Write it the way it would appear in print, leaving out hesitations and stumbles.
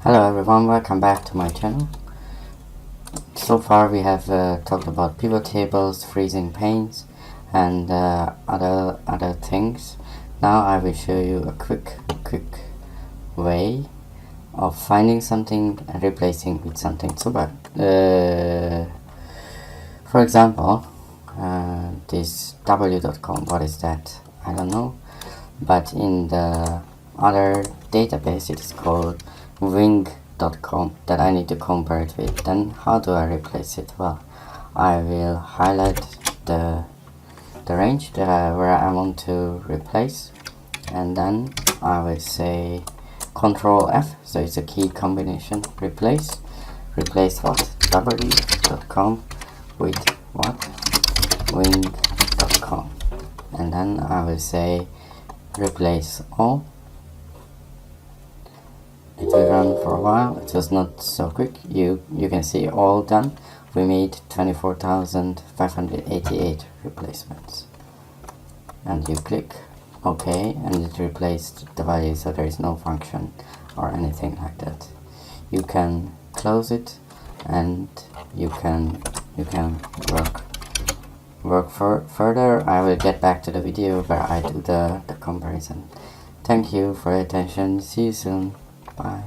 Hello everyone, welcome back to my channel. So far we have talked about pivot tables, freezing panes, and other things. Now I will show you a quick way of finding something and replacing with something super. For example, this w.com, what is that? I don't know, but in the other database it is called wing.com that I need to compare it with. Then how do I replace it? Well, I will highlight the range that where I want to replace, and then I will say Control F, so it's a key combination. Replace what? w.com with what? wing.com, and then I will say replace all. It will run for a while. It was not so quick. You can see all done. We made 24,588 replacements, and you click OK, and it replaced the value, so there is no function or anything like that. You can close it, and you can work further. I will get back to the video where I do the comparison. Thank you for your attention. See you soon. Bye.